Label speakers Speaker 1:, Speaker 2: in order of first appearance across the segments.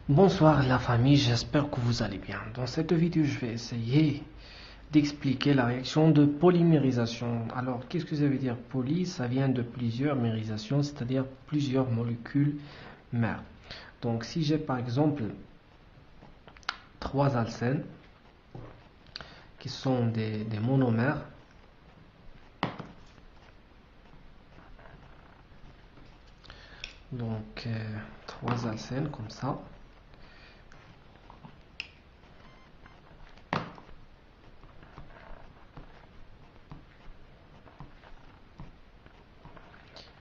Speaker 1: Bonsoir la famille, j'espère que vous allez bien. Dans cette vidéo, je vais essayer d'expliquer la réaction de polymérisation. Alors, qu'est-ce que ça veut dire poly? Ça vient de plusieurs mérisations, c'est-à-dire plusieurs molécules mères. Donc, si j'ai par exemple trois alcènes qui sont des monomères, donc trois alcènes comme ça.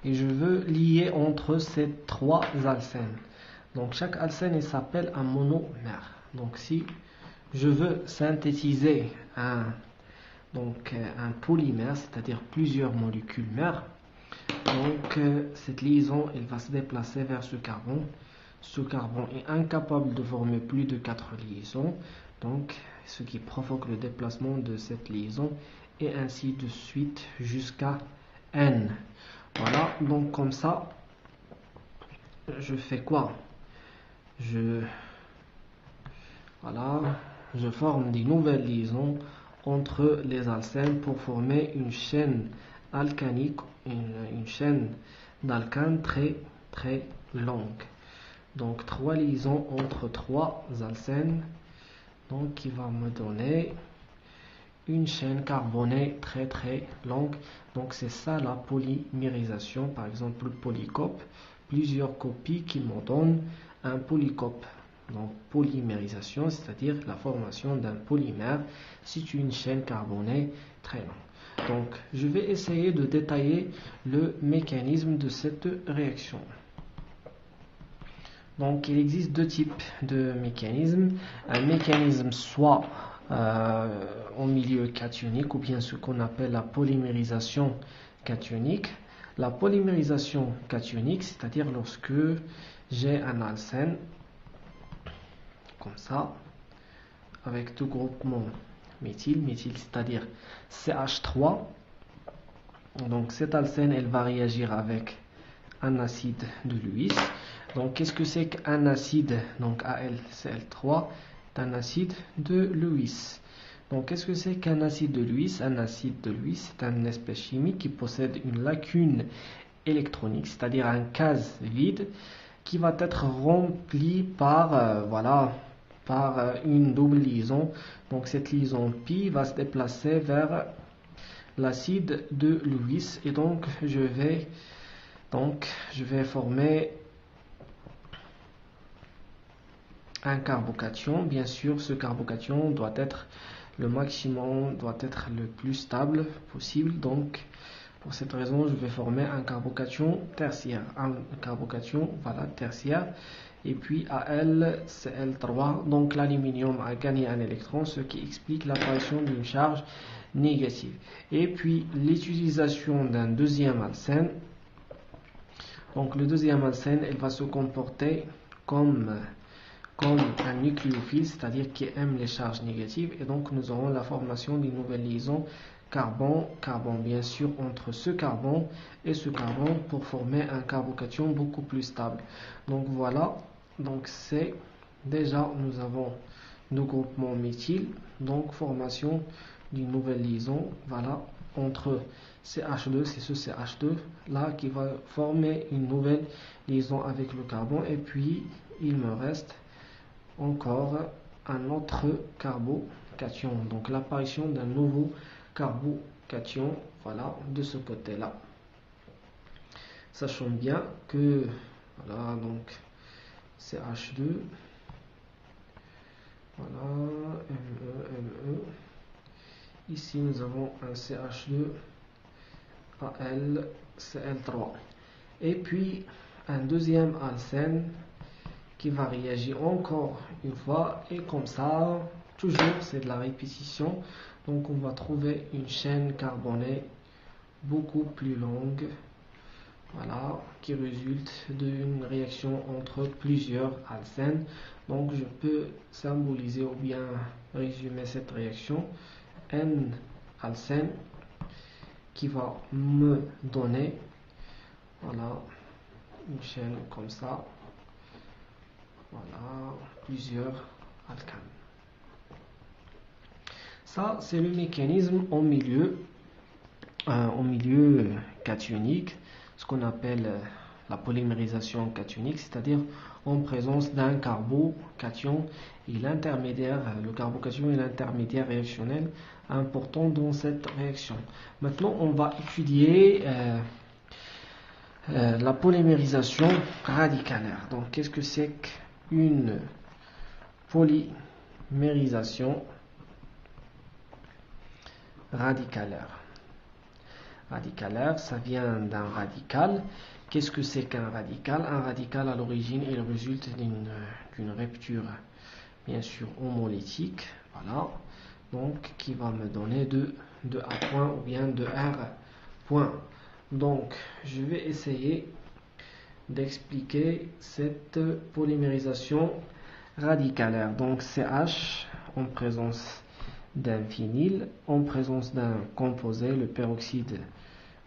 Speaker 1: Et je veux lier entre ces trois alcènes. Donc chaque alcène il s'appelle un monomère. Donc si je veux synthétiser un polymère, c'est-à-dire plusieurs molécules mères, donc cette liaison elle va se déplacer vers ce carbone. Ce carbone est incapable de former plus de 4 liaisons, donc ce qui provoque le déplacement de cette liaison et ainsi de suite jusqu'à N. Voilà, donc comme ça, je fais quoi? Voilà, je forme des nouvelles liaisons entre les alcènes pour former une chaîne alcanique, une chaîne d'alcanes très très longue. Donc trois liaisons entre trois alcènes, donc qui va me donner une chaîne carbonée très très longue. Donc c'est ça la polymérisation. Par exemple le polycope, plusieurs copies qui me donnent un polycope. Donc polymérisation, c'est-à-dire la formation d'un polymère, c'est une chaîne carbonée très longue. Donc je vais essayer de détailler le mécanisme de cette réaction. Donc il existe deux types de mécanismes. Un mécanisme soit au milieu cationique ou bien ce qu'on appelle la polymérisation cationique. La polymérisation cationique, c'est-à-dire lorsque j'ai un alcène comme ça, avec deux groupements méthyle, c'est-à-dire CH3. Donc cette alcène, elle va réagir avec un acide de Lewis. Donc qu'est-ce que c'est qu'un acide? Donc AlCl3 est un acide de Lewis. Donc qu'est-ce que c'est qu'un acide de Lewis? Un acide de Lewis, c'est une espèce chimique qui possède une lacune électronique, c'est-à-dire un case vide qui va être rempli par une double liaison. Donc cette liaison pi va se déplacer vers l'acide de Lewis et donc je vais former un carbocation. Bien sûr, ce carbocation doit être le maximum, doit être le plus stable possible. Donc, pour cette raison, je vais former un carbocation tertiaire. Un carbocation, voilà, tertiaire. Et puis AlCl3. Donc, l'aluminium a gagné un électron, ce qui explique l'apparition d'une charge négative. Et puis, l'utilisation d'un deuxième alcène. Donc, le deuxième alcène, il va se comporter comme un nucléophile, c'est-à-dire qui aime les charges négatives, et donc nous aurons la formation d'une nouvelle liaison carbone bien sûr entre ce carbone et ce carbone pour former un carbocation beaucoup plus stable. Donc voilà, donc c'est déjà nous avons nos groupements méthyle, donc formation d'une nouvelle liaison, voilà, entre CH2, c'est ce CH2 là qui va former une nouvelle liaison avec le carbone, et puis il me reste encore un autre carbocation, donc l'apparition d'un nouveau carbocation, voilà, de ce côté là, sachant bien que voilà, donc CH2, voilà, Me, ici nous avons un CH2 AlCl3 et puis un deuxième alcène qui va réagir encore une fois, et comme ça toujours c'est de la répétition, donc on va trouver une chaîne carbonée beaucoup plus longue, voilà, qui résulte d'une réaction entre plusieurs alcènes. Donc je peux symboliser ou bien résumer cette réaction N alcène qui va me donner, voilà, une chaîne comme ça. Voilà, plusieurs alcanes. Ça, c'est le mécanisme au milieu cationique, ce qu'on appelle la polymérisation cationique, c'est-à-dire en présence d'un carbocation et l'intermédiaire, le carbocation est l'intermédiaire réactionnel important dans cette réaction. Maintenant, on va étudier la polymérisation radicalaire. Donc, qu'est-ce que c'est qu'une polymérisation radicalaire? Radicalaire, ça vient d'un radical. Qu'est-ce que c'est qu'un radical? Un radical, à l'origine, il résulte d'une rupture, bien sûr, homolytique. Voilà. Donc, qui va me donner de A point ou bien de R point. Donc, je vais essayer d'expliquer cette polymérisation radicalaire. Donc, CH en présence d'un phényl, en présence d'un composé, le peroxyde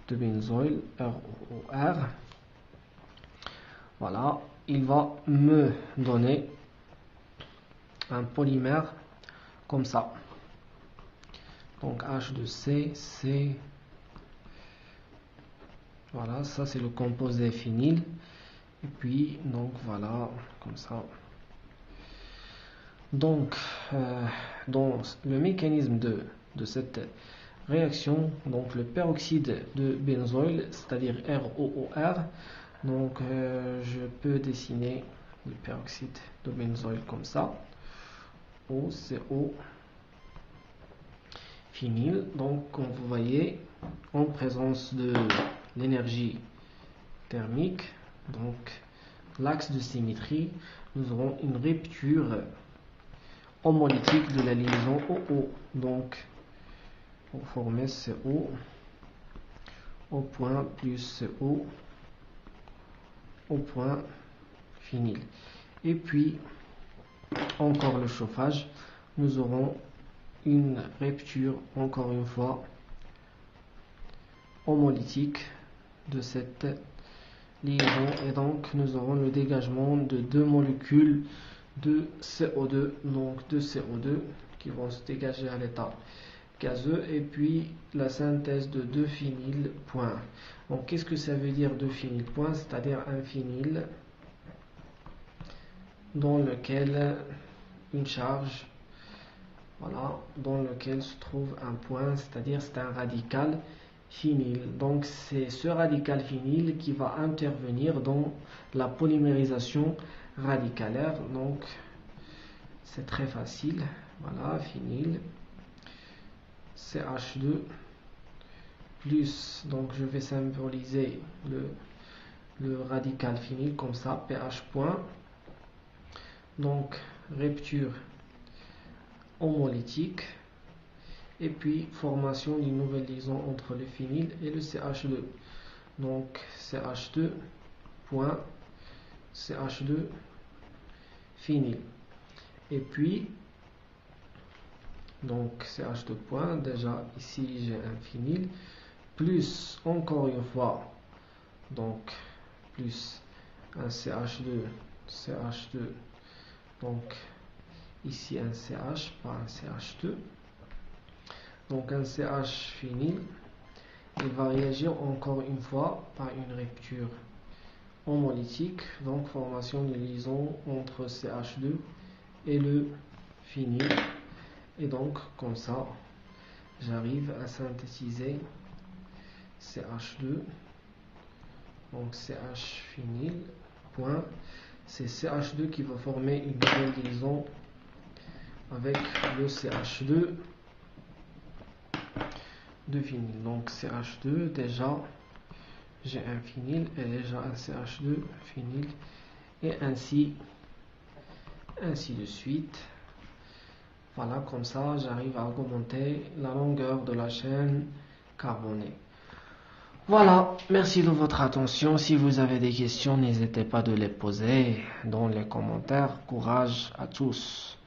Speaker 1: de benzoyle, ROR. Voilà, il va me donner un polymère comme ça. Donc H2C, C. Voilà, ça c'est le composé phényl. Et puis, donc voilà, comme ça. Donc, dans le mécanisme de cette réaction, donc le peroxyde de benzoyle, c'est-à-dire ROOR, donc je peux dessiner le peroxyde de benzoyle comme ça, OCO phényl. Donc, comme vous voyez, en présence de l'énergie thermique, donc l'axe de symétrie, nous aurons une rupture homolytique de la liaison OO. Donc, pour former CO au point plus CO au point phényl. Et puis, encore le chauffage, nous aurons une rupture, encore une fois, homolytique de cette liaison. Et donc, nous aurons le dégagement de deux molécules de CO2, donc de CO2 qui vont se dégager à l'état gazeux, et puis la synthèse de deux phényl point. Donc qu'est-ce que ça veut dire deux phényl point? C'est-à-dire un phényl dans lequel une charge, voilà, dans lequel se trouve un point, c'est-à-dire c'est un radical phényl. Donc c'est ce radical phényl qui va intervenir dans la polymérisation radicalaire. Donc c'est très facile. Voilà, phényl CH2 plus, donc je vais symboliser le radical phényl comme ça, pH point. Donc rupture homolytique, et puis formation d'une nouvelle liaison entre le phényl et le CH2. Donc CH2 point CH2 phényl. Et puis donc CH2 point, déjà ici j'ai un phényl, plus encore une fois, donc plus un CH2, donc ici un CH, pas un CH2, donc un CH phényl, il va réagir encore une fois par une rupture homolytique, donc formation de liaison entre CH2 et le phényl. Et donc, comme ça, j'arrive à synthétiser CH2, donc CH phényl, point. C'est CH2 qui va former une nouvelle liaison avec le CH2 de phényl. Donc CH2, déjà, j'ai un phényl et déjà un CH2 phényl, et ainsi de suite. Voilà, comme ça, j'arrive à augmenter la longueur de la chaîne carbonée. Voilà, merci de votre attention. Si vous avez des questions, n'hésitez pas de les poser dans les commentaires. Courage à tous.